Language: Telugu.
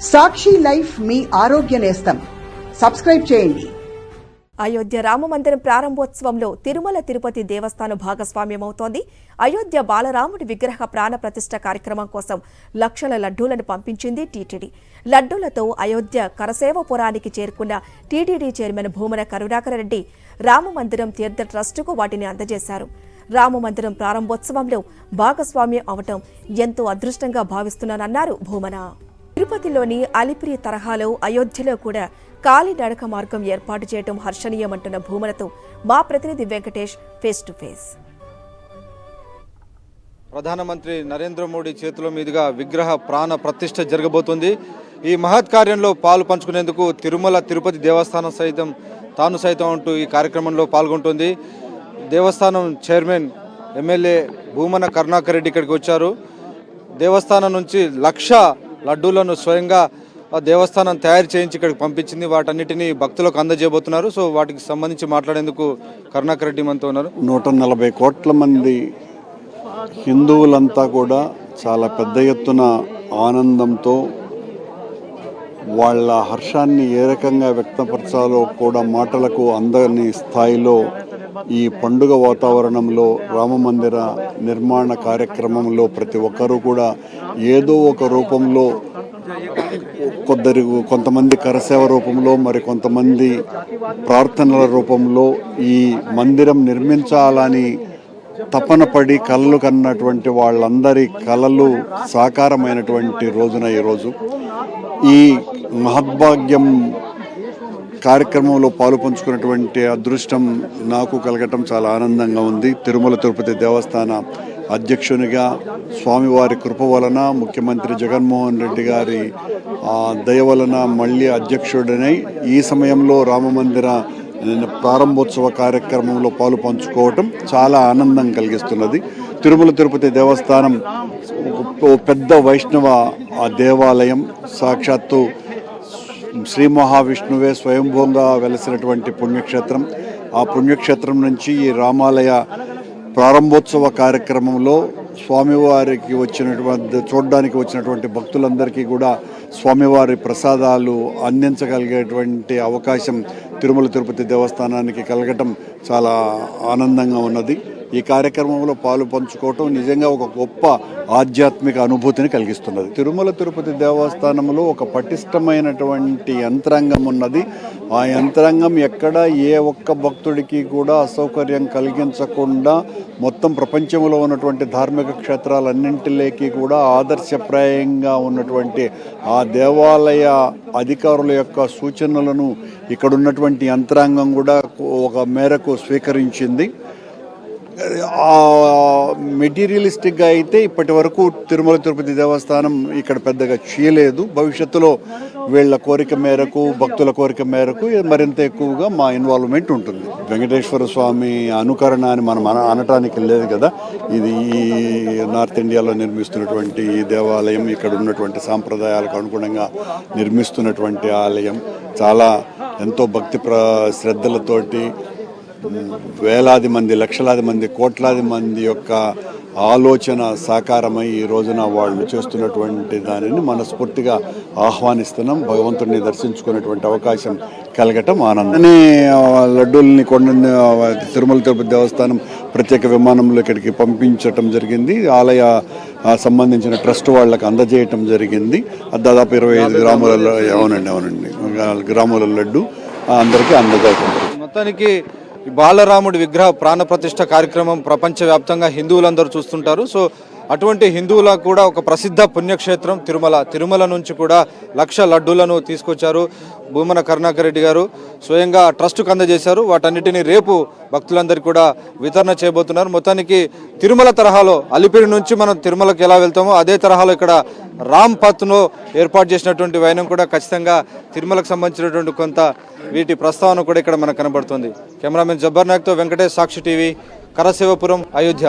సాక్షి లైఫ్ మీ ఆరోగ్య నేస్తం. సబ్స్క్రైబ్ చేయండి. అయోధ్య రామ మందిరం ప్రారంభోత్సవంలో తిరుమల తిరుపతి దేవస్థానం భాగస్వామ్యమవుతోంది. అయోధ్య బాలరాముడి విగ్రహ ప్రాణ ప్రతిష్ఠ కార్యక్రమం కోసం లక్షల లడ్డూలను పంపించింది టీటీడీ. లడ్డూలతో అయోధ్య కరసేవపురానికి చేరుకున్న టీటీడీ చైర్మన్ భూమన కరుణాకర్ రెడ్డి రామమందిరం తీర్థ ట్రస్టుకు వాటిని అందజేశారు. రామమందిరం ప్రారంభోత్సవంలో భాగస్వామ్యం అవటం ఎంతో అదృష్టంగా భావిస్తున్నానన్నారు భూమన. తిరుపతిలోని అలిపిరి తరహాలో అయోధ్యలో కూడా కాలినడక మార్గం ఏర్పాటు చేయడం హర్షణీయమంటున్న భూమనతో మా ప్రతినిధి వెంకటేష్ ఫేస్ టు ఫేస్. ప్రధానమంత్రి నరేంద్ర మోడీ చేతుల మీదుగా విగ్రహ ప్రాణ ప్రతిష్ఠ జరగబోతుంది. ఈ మహత్ కార్యంలో పాలు పంచుకునేందుకు తిరుమల తిరుపతి దేవస్థానం తాను సైతం అంటూ ఈ కార్యక్రమంలో పాల్గొంటుంది. దేవస్థానం చైర్మన్ ఎమ్మెల్యే భూమన కరుణాకర్ రెడ్డి ఇక్కడికి వచ్చారు. దేవస్థానం నుంచి 1,00,000 లడ్డూలను స్వయంగా దేవస్థానం తయారు చేయించి ఇక్కడికి పంపించింది. వాటన్నిటినీ భక్తులకు అందజేయబోతున్నారు. సో వాటికి సంబంధించి మాట్లాడేందుకు కరుణాకర్ రెడ్డి మనతో ఉన్నారు. 140 కోట్ల మంది హిందువులంతా కూడా చాలా పెద్ద ఎత్తున ఆనందంతో వాళ్ళ హర్షాన్ని ఏ రకంగా వ్యక్తపరచాలో కూడా మాటలకు అందని స్థాయిలో ఈ పండుగ వాతావరణంలో రామమందిర నిర్మాణ కార్యక్రమంలో ప్రతి ఒక్కరూ కూడా ఏదో ఒక రూపంలో కొంతమంది కరసేవ రూపంలో, మరి కొంతమంది ప్రార్థనల రూపంలో ఈ మందిరం నిర్మించాలని తపన పడి కలలు కన్నటువంటి వాళ్ళందరి కలలు సాకారమైనటువంటి రోజున ఈరోజు ఈ మహద్భాగ్యం కార్యక్రమంలో పాలు పంచుకున్నటువంటి అదృష్టం నాకు కలగటం చాలా ఆనందంగా ఉంది. తిరుమల తిరుపతి దేవస్థాన అధ్యక్షునిగా స్వామివారి కృప వలన, ముఖ్యమంత్రి జగన్మోహన్ రెడ్డి గారి దయ వలన మళ్ళీ అధ్యక్షుడినై ఈ సమయంలో రామమందిర ప్రారంభోత్సవ కార్యక్రమంలో పాలు పంచుకోవటం చాలా ఆనందం కలిగిస్తున్నది. తిరుమల తిరుపతి దేవస్థానం పెద్ద వైష్ణవ దేవాలయం, సాక్షాత్తు శ్రీ మహావిష్ణువే స్వయంభూంగా వెలసినటువంటి పుణ్యక్షేత్రం. ఆ పుణ్యక్షేత్రం నుంచి ఈ రామాలయ ప్రారంభోత్సవ కార్యక్రమంలో స్వామివారికి చూడడానికి వచ్చినటువంటి భక్తులందరికీ కూడా స్వామివారి ప్రసాదాలు అందించగలిగేటువంటి అవకాశం తిరుమల తిరుపతి దేవస్థానానికి కలగటం చాలా ఆనందంగా ఉన్నది. ఈ కార్యక్రమంలో పాలు పంచుకోవటం నిజంగా ఒక గొప్ప ఆధ్యాత్మిక అనుభూతిని కలిగిస్తున్నది. తిరుమల తిరుపతి దేవస్థానంలో ఒక పటిష్టమైనటువంటి యంత్రాంగం ఉన్నది. ఆ యంత్రాంగం ఎక్కడ ఏ ఒక్క భక్తుడికి కూడా అసౌకర్యం కలిగించకుండా మొత్తం ప్రపంచంలో ఉన్నటువంటి ధార్మిక క్షేత్రాలన్నింటిలోకి కూడా ఆదర్శప్రాయంగా ఉన్నటువంటి ఆ దేవాలయ అధికారుల యొక్క సూచనలను ఇక్కడ ఉన్నటువంటి యంత్రాంగం కూడా ఒక మేరకు స్వీకరించింది. మెటీరియలిస్టిక్గా అయితే ఇప్పటి వరకు తిరుమల తిరుపతి దేవస్థానం ఇక్కడ పెద్దగా చేయలేదు. భవిష్యత్తులో వీళ్ళ కోరిక మేరకు, భక్తుల కోరిక మేరకు మరింత ఎక్కువగా మా ఇన్వాల్వ్మెంట్ ఉంటుంది. వెంకటేశ్వర స్వామి అనుకరణ అని మనం అనటానికి లేదు కదా. ఇది ఈ నార్త్ ఇండియాలో నిర్మిస్తున్నటువంటి ఈ దేవాలయం, ఇక్కడ ఉన్నటువంటి సాంప్రదాయాలకు అనుగుణంగా నిర్మిస్తున్నటువంటి ఆలయం చాలా ఎంతో భక్తి శ్రద్ధలతోటి వేలాది మంది, లక్షలాది మంది, కోట్లాది మంది యొక్క ఆలోచన సాకారమై ఈ రోజున వాళ్ళు చేస్తున్నటువంటి దానిని మనస్ఫూర్తిగా ఆహ్వానిస్తున్నాం. భగవంతుడిని దర్శించుకునేటువంటి అవకాశం కలగటం ఆనందం. లడ్డూల్ని తిరుమల తిరుపతి దేవస్థానం ప్రత్యేక విమానంలో ఇక్కడికి పంపించటం జరిగింది. ఆలయ సంబంధించిన ట్రస్ట్ వాళ్ళకి అందజేయటం జరిగింది. దాదాపు 25 గ్రాముల గ్రాముల లడ్డు అందరికీ అందజేయటం జరిగింది. మొత్తానికి బాలరాముడి విగ్రహ ప్రాణ ప్రతిష్ఠ కార్యక్రమం ప్రపంచవ్యాప్తంగా హిందువులందరూ చూస్తుంటారు. సో అటువంటి హిందువులకు కూడా ఒక ప్రసిద్ధ పుణ్యక్షేత్రం తిరుమల నుంచి కూడా 1,00,000 లడ్డూలను తీసుకొచ్చారు భూమన కరుణాకర్ రెడ్డి గారు. స్వయంగా ట్రస్టుకు అందజేశారు. వాటన్నిటిని రేపు భక్తులందరికీ కూడా వితరణ చేయబోతున్నారు. మొత్తానికి తిరుమల తరహాలో అలిపిరి నుంచి మనం తిరుమలకు ఎలా వెళ్తామో అదే తరహాలో ఇక్కడ రామ్ పత్ను ఏర్పాటు చేసినటువంటి వైనం కూడా ఖచ్చితంగా తిరుమలకు సంబంధించినటువంటి కొంత వీటి ప్రస్తావన కూడా ఇక్కడ మనకు కనబడుతుంది. కెమెరామెన్ జబ్బర్ నాయక్తో వెంకటేష్, సాక్షి టీవీ, కరసేవపురం, అయోధ్య.